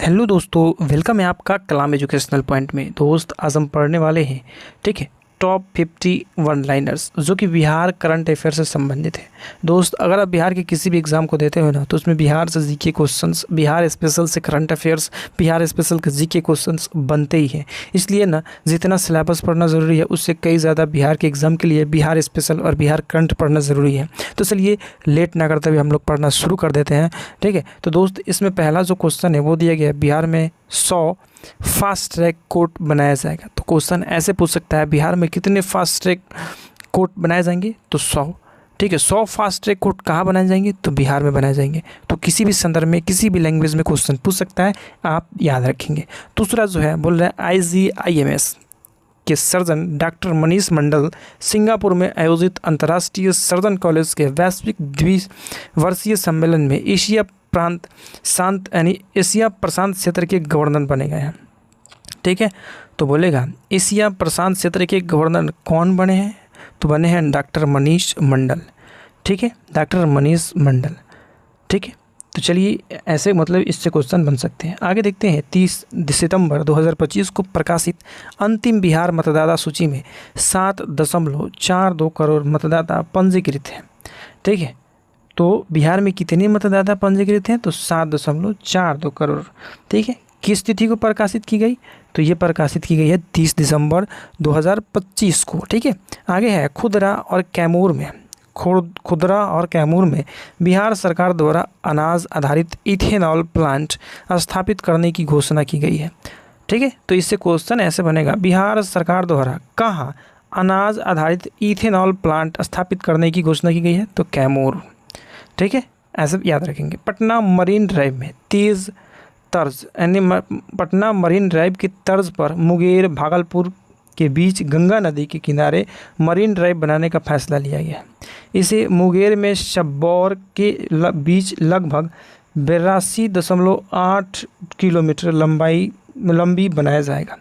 Hello दोस्तों, welcome है आपका कलाम एजुकेशनल पॉइंट में। दोस्त आज हम पढ़ने वाले हैं, ठीक है, टॉप 50 वन लाइनर्स जो कि बिहार करंट अफेयर से संबंधित है। दोस्त, अगर आप बिहार के किसी भी एग्ज़ाम को देते हो ना, तो उसमें बिहार से जीके क्वेश्चंस, बिहार स्पेशल से करंट अफेयर्स, बिहार स्पेशल के जीके क्वेश्चंस बनते ही हैं। इसलिए ना जितना सिलेबस पढ़ना ज़रूरी है, उससे कई ज़्यादा बिहार के एग्ज़ाम के लिए बिहार स्पेशल और बिहार करंट पढ़ना ज़रूरी है। तो चलिए लेट ना करते हुए हम लोग पढ़ना शुरू कर देते हैं, ठीक है। तो दोस्त, इसमें पहला जो क्वेश्चन है वो दिया गया है, बिहार में 100 फास्ट ट्रैक कोर्ट बनाया जाएगा। तो क्वेश्चन ऐसे पूछ सकता है, बिहार में कितने फास्ट ट्रैक कोर्ट बनाए जाएंगे? तो 100, ठीक है। 100 फास्ट ट्रैक कोर्ट कहाँ बनाए जाएंगे? तो बिहार में बनाए जाएंगे। तो किसी भी संदर्भ में, किसी भी लैंग्वेज में क्वेश्चन पूछ सकता है, आप याद रखेंगे। दूसरा जो है, बोल रहे हैं IGIMS के surgeon doctor Manish Mandal Singapore में आयोजित अंतर्राष्ट्रीय सर्जन कॉलेज के वैश्विक द्विवर्षीय सम्मेलन में एशिया प्रशांत क्षेत्र के गवर्नर बने गए हैं, ठीक है। तो बोलेगा एशिया प्रशांत क्षेत्र के गवर्नर कौन बने हैं? तो बने हैं डॉक्टर मनीष मंडल, ठीक है, डॉक्टर मनीष मंडल, ठीक है। तो चलिए ऐसे मतलब इससे क्वेश्चन बन सकते हैं। आगे देखते हैं, 30 सितंबर 2025 को प्रकाशित अंतिम बिहार मतदाता सूची में 7.42 करोड़ मतदाता पंजीकृत हैं, ठीक है। तो बिहार में कितने मतदाता पंजीकृत हैं? तो 7.42 करोड़, ठीक है। किस तिथि को प्रकाशित की गई? तो ये प्रकाशित की गई है 30 दिसंबर 2025 को, ठीक है। आगे है, खुदरा और कैमूर में बिहार सरकार द्वारा अनाज आधारित इथेनॉल प्लांट स्थापित करने की घोषणा की गई है, ठीक है। तो इससे क्वेश्चन ऐसे बनेगा, बिहार सरकार द्वारा कहाँ अनाज आधारित इथेनॉल प्लांट स्थापित करने की घोषणा की गई है? तो कैमूर, ठीक है, ऐसे याद रखेंगे। पटना मरीन ड्राइव में तेज़ तर्ज यानी पटना मरीन ड्राइव की तर्ज पर मुंगेर भागलपुर के बीच गंगा नदी के किनारे मरीन ड्राइव बनाने का फैसला लिया गया है। इसे मुंगेर में शब्बौर के बीच लगभग 82.8 किलोमीटर लंबी बनाया जाएगा।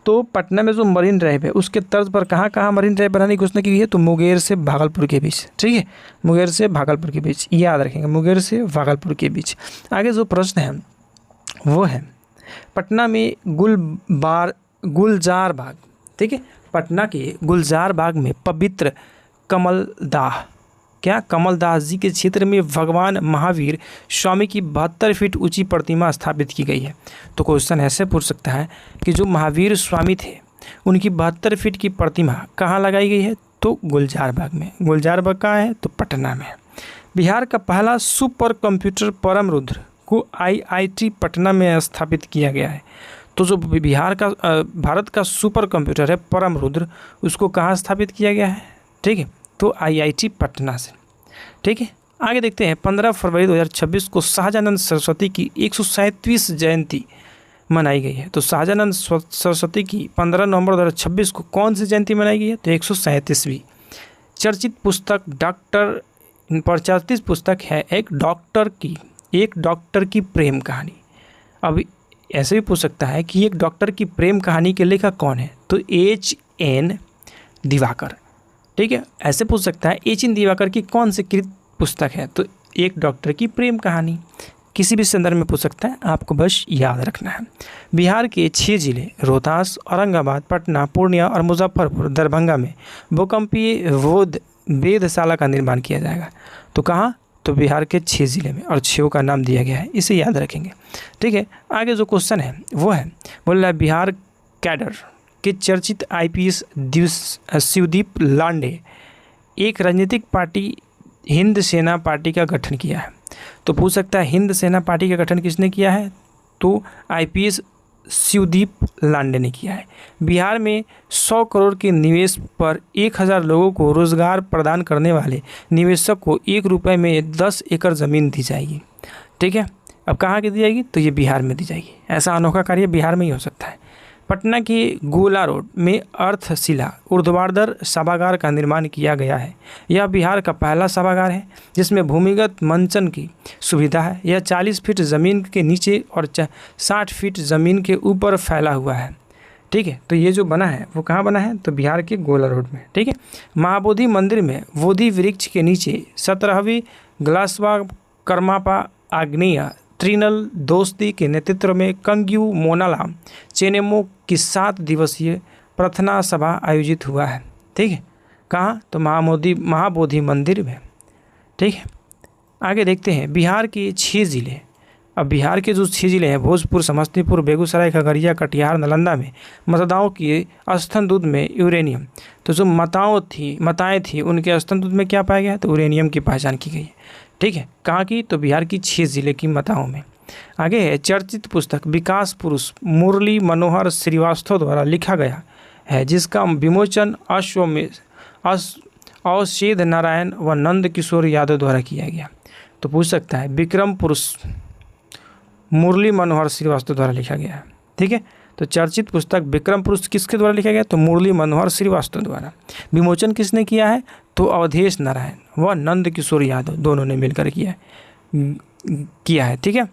तो पटना में जो मरीन ड्राइव है उसके तर्ज पर कहाँ मरीन ड्राइव बनाने की घोषणा की गई है? तो मुंगेर से भागलपुर के बीच, ठीक है, मुंगेर से भागलपुर के बीच, याद रखेंगे, मुंगेर से भागलपुर के बीच। आगे जो प्रश्न है वो है, पटना में गुलजार बाग, ठीक है, पटना के गुलजार बाग में पवित्र कमलदास जी के क्षेत्र में भगवान महावीर स्वामी की 72 फीट ऊंची प्रतिमा स्थापित की गई है। तो क्वेश्चन ऐसे पूछ सकता है कि जो महावीर स्वामी थे उनकी 72 फीट की प्रतिमा कहाँ लगाई गई है? तो गुलजार बाग में। गुलजार बाग कहाँ है? तो पटना में। बिहार का पहला सुपर कंप्यूटर परम रुद्र को IIT पटना में स्थापित किया गया है। तो जो भारत का सुपर कंप्यूटर है परम रुद्र, उसको कहाँ स्थापित किया गया है? ठीक है, तो IIT पटना से, ठीक है। आगे देखते हैं, 15 फरवरी 2026 को शाहजानंद सरस्वती की 137वीं जयंती मनाई गई है। तो शाहजानंद सरस्वती की 15 नवंबर 2026 को कौन सी जयंती मनाई गई है? तो 137वीं। प्रचलित पुस्तक है एक डॉक्टर की प्रेम कहानी। अब ऐसे भी पूछ सकता है कि एक डॉक्टर की प्रेम कहानी के लेखक कौन है? तो HN दिवाकर, ठीक है, ऐसे पूछ सकता है HN दिवाकर की कौन सी कृत पुस्तक है? तो एक डॉक्टर की प्रेम कहानी। किसी भी संदर्भ में पूछ सकता है, आपको बस याद रखना है। बिहार के 6 जिले रोहतास, औरंगाबाद, पटना, पूर्णिया और मुजफ्फरपुर, दरभंगा में भूकंपीय वेधशाला का निर्माण किया जाएगा। तो कहाँ? तो बिहार के 6 जिले में, और 6 का नाम दिया गया है, इसे याद रखेंगे, ठीक है। आगे जो क्वेश्चन है वो है, बोल रहा है, बिहार कैडर के चर्चित IPS शिवदीप लांडे एक राजनीतिक पार्टी हिंद सेना पार्टी का गठन किया है। तो पूछ सकता है, हिंद सेना पार्टी का गठन किसने किया है? तो IPS शिवदीप लांडे ने किया है। बिहार में 100 करोड़ के निवेश पर 1000 लोगों को रोजगार प्रदान करने वाले निवेशक को 1 रुपये में 10 एकड़ ज़मीन दी जाएगी, ठीक है। अब कहाँ की दी जाएगी? तो ये बिहार में दी जाएगी। ऐसा अनोखा कार्य बिहार में ही हो सकता है। पटना के गोला रोड में अर्थशिला ऊर्ध्वाधर सभागार का निर्माण किया गया है। यह बिहार का पहला सभागार है जिसमें भूमिगत मंचन की सुविधा है। यह 40 फीट ज़मीन के नीचे और 60 फीट ज़मीन के ऊपर फैला हुआ है, ठीक है। तो ये जो बना है वो कहाँ बना है? तो बिहार के गोला रोड में, ठीक है। महाबोधि मंदिर में बोधि वृक्ष के नीचे 17वीं ग्लासवा कर्मापा आग्नेय त्रिनल दोस्ती के नेतृत्व में कंग्यू मोनाला चेनेमो की 7 दिवसीय प्रार्थना सभा आयोजित हुआ है। ठीक है, कहाँ? तो महाबोधि मंदिर में। ठीक है, आगे देखते हैं बिहार के 6 ज़िले। अब बिहार के जो 6 ज़िले हैं भोजपुर, समस्तीपुर, बेगूसराय, खगड़िया, कटिहार, नालंदा में मतदाताओं की स्तन दूध में यूरेनियम, तो जो माताएँ थी उनके स्तन दूध में क्या पाया गया? तो यूरेनियम की पहचान की गई है। ठीक है, कहाँ की? तो बिहार की 6 ज़िले की माताओं में। आगे है चर्चित पुस्तक विकास पुरुष मुरली मनोहर श्रीवास्तव द्वारा लिखा गया है, जिसका विमोचन अवधेश नारायण व नंद किशोर यादव द्वारा किया गया। तो पूछ सकता है विक्रम पुरुष मुरली मनोहर श्रीवास्तव द्वारा लिखा गया है। ठीक है, तो चर्चित पुस्तक विक्रम पुरुष किसके द्वारा लिखा गया? तो मुरली मनोहर श्रीवास्तव द्वारा। विमोचन किसने किया है? तो अवधेश नारायण व नंद किशोर यादव दोनों ने मिलकर किया है। ठीक है,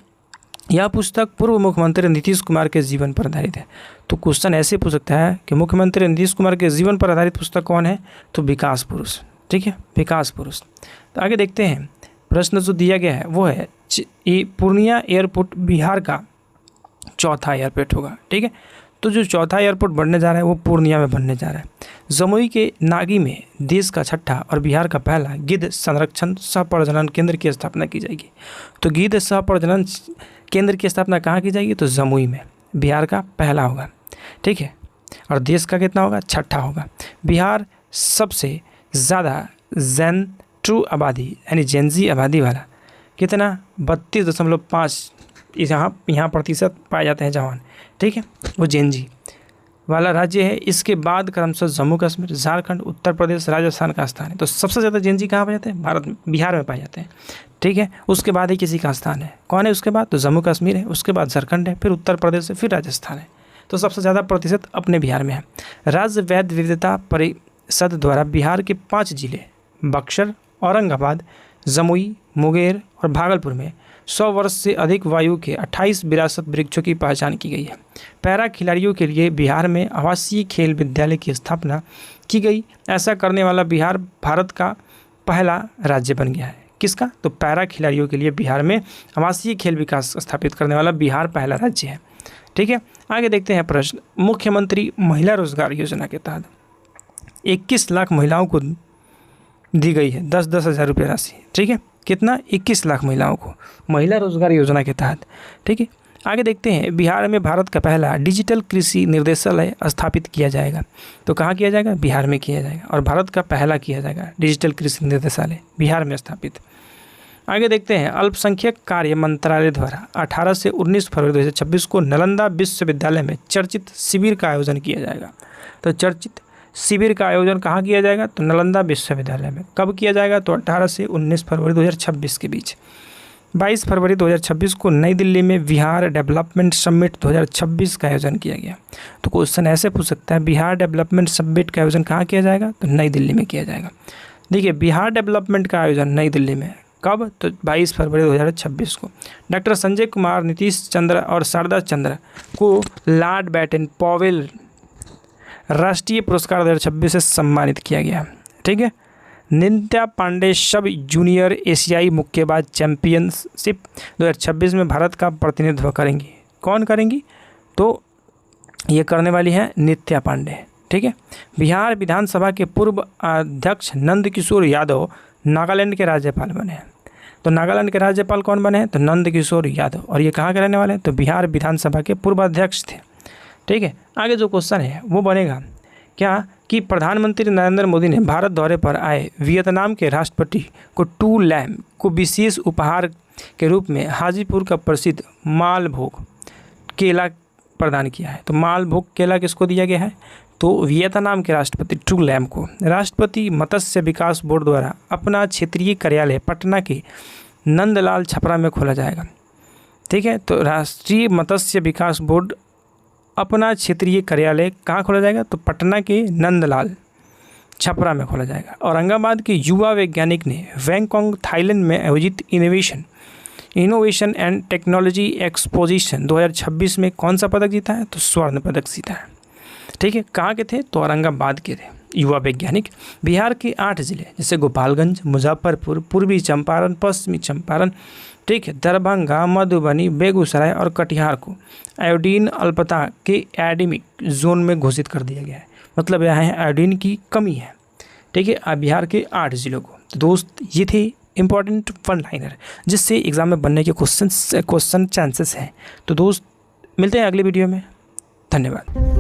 यह पुस्तक पूर्व मुख्यमंत्री नीतीश कुमार के जीवन पर आधारित है। तो क्वेश्चन ऐसे पूछ सकता है कि मुख्यमंत्री नीतीश कुमार के जीवन पर आधारित पुस्तक कौन है? तो विकास पुरुष। ठीक है, विकास पुरुष। तो आगे देखते हैं प्रश्न जो दिया गया है वो है पूर्णिया एयरपोर्ट बिहार का चौथा एयरपोर्ट होगा। ठीक है, तो जो चौथा एयरपोर्ट बनने जा रहा है वो पूर्णिया में बनने जा रहा है। जमुई के नागी में देश का 6ठा और बिहार का पहला गिद्ध संरक्षण सह प्रजनन केंद्र की स्थापना की जाएगी। तो गिद्ध सह प्रजनन केंद्र की स्थापना कहाँ की जाएगी? तो जमुई में, बिहार का पहला होगा। ठीक है, और देश का कितना होगा? 6ठा होगा। बिहार सबसे ज़्यादा जेन आबादी यानी जेनजी आबादी वाला कितना? 32.5 यहाँ प्रतिशत पाए जाते हैं जवान। ठीक है, वो जेनजी वाला राज्य है। इसके बाद क्रमशः जम्मू कश्मीर, झारखंड, उत्तर प्रदेश, राजस्थान का स्थान है। तो सबसे ज़्यादा जेनजी कहाँ पाए जाते हैं? बिहार में पाए जाते हैं। ठीक है, उसके बाद ही किसी का स्थान है। कौन है उसके बाद? तो जम्मू कश्मीर है, उसके बाद झारखंड है, फिर उत्तर प्रदेश है, फिर राजस्थान है। तो सबसे ज़्यादा प्रतिशत अपने बिहार में है। राज्य वैध विविधता परिषद द्वारा बिहार के 5 जिले बक्सर, औरंगाबाद, जमुई, मुंगेर और भागलपुर में 100 वर्ष से अधिक वायु के 28 विरासत वृक्षों की पहचान की गई है। पैरा खिलाड़ियों के लिए बिहार में आवासीय खेल विद्यालय की स्थापना की गई। ऐसा करने वाला बिहार भारत का पहला राज्य बन गया है। किसका? तो पैरा खिलाड़ियों के लिए बिहार में आवासीय खेल विकास स्थापित करने वाला बिहार पहला राज्य है। ठीक है, आगे देखते हैं प्रश्न। मुख्यमंत्री महिला रोजगार योजना के तहत 21 लाख महिलाओं को दी गई है 10-10 हज़ार रुपये राशि। ठीक है, कितना? 21 लाख महिलाओं को महिला रोजगार योजना के तहत। ठीक है, आगे देखते हैं बिहार में भारत का पहला डिजिटल कृषि निर्देशालय स्थापित किया जाएगा। तो कहाँ किया जाएगा? बिहार में किया जाएगा, और भारत का पहला किया जाएगा डिजिटल कृषि निर्देशालय बिहार में स्थापित। आगे देखते हैं अल्पसंख्यक कार्य मंत्रालय द्वारा 18 से 19 फरवरी 2026 को नालंदा विश्वविद्यालय में चर्चित शिविर का आयोजन किया जाएगा। तो चर्चित शिविर का आयोजन कहाँ किया जाएगा? तो नालंदा विश्वविद्यालय में। कब किया जाएगा? तो 18 से 19 फरवरी 2026 के बीच। 22 फरवरी 2026 को नई दिल्ली में बिहार डेवलपमेंट समिट 2026 का आयोजन किया गया। तो क्वेश्चन ऐसे पूछ सकता है बिहार डेवलपमेंट समिट का आयोजन कहाँ किया जाएगा? तो नई दिल्ली में किया जाएगा। देखिए, बिहार डेवलपमेंट का आयोजन नई दिल्ली में कब? तो 22 फरवरी 2026 को। डॉक्टर संजय कुमार, नीतीश चंद्र और शारदा चंद्र को लॉर्ड बैटन पॉवेल राष्ट्रीय पुरस्कार 2026 से सम्मानित किया गया। ठीक है, नित्या पांडे सब जूनियर एशियाई मुक्केबाज चैंपियनशिप 2026 में भारत का प्रतिनिधित्व करेंगी। कौन करेंगी? तो ये करने वाली है नित्या पांडे। ठीक है, बिहार विधानसभा के पूर्व अध्यक्ष नंद किशोर यादव नागालैंड के राज्यपाल बने हैं। तो नागालैंड के राज्यपाल कौन बने हैं? तो नंद किशोर यादव, और ये कहाँ के रहने वाले हैं? तो बिहार विधानसभा के पूर्व अध्यक्ष थे। ठीक है, आगे जो क्वेश्चन है वो बनेगा क्या कि प्रधानमंत्री नरेंद्र मोदी ने भारत दौरे पर आए वियतनाम के राष्ट्रपति को टू लैम को विशेष उपहार के रूप में हाजीपुर का प्रसिद्ध मालभोग केला प्रदान किया है। तो मालभोग केला किसको दिया गया है? तो वियतनाम के राष्ट्रपति टू लैम को। राष्ट्रपति मत्स्य विकास बोर्ड द्वारा अपना क्षेत्रीय कार्यालय पटना के नंदलाल छपरा में खोला जाएगा। ठीक है, तो राष्ट्रीय मत्स्य विकास बोर्ड अपना क्षेत्रीय कार्यालय कहाँ खोला जाएगा? तो पटना के नंदलाल छपरा में खोला जाएगा। औरंगाबाद के युवा वैज्ञानिक ने बैंकॉक थाईलैंड में आयोजित इनोवेशन एंड टेक्नोलॉजी एक्सपोजिशन 2026 में कौन सा पदक जीता है? तो स्वर्ण पदक जीता है। ठीक है, कहाँ के थे? तो औरंगाबाद के थे युवा वैज्ञानिक। बिहार के 8 जिले जैसे गोपालगंज, मुजफ्फरपुर, पूर्वी चंपारण, पश्चिमी चंपारण, ठीक है। दरभंगा, मधुबनी, बेगूसराय और कटिहार को आयोडीन अल्पता के एडेमिक जोन में घोषित कर दिया गया है। मतलब यहाँ है आयोडीन की कमी है, ठीक है, बिहार के 8 जिलों को। तो दोस्त ये थे इंपॉर्टेंट वन लाइनर जिससे एग्जाम में बनने के क्वेश्चन चांसेस हैं। तो दोस्त मिलते हैं अगले वीडियो में। धन्यवाद।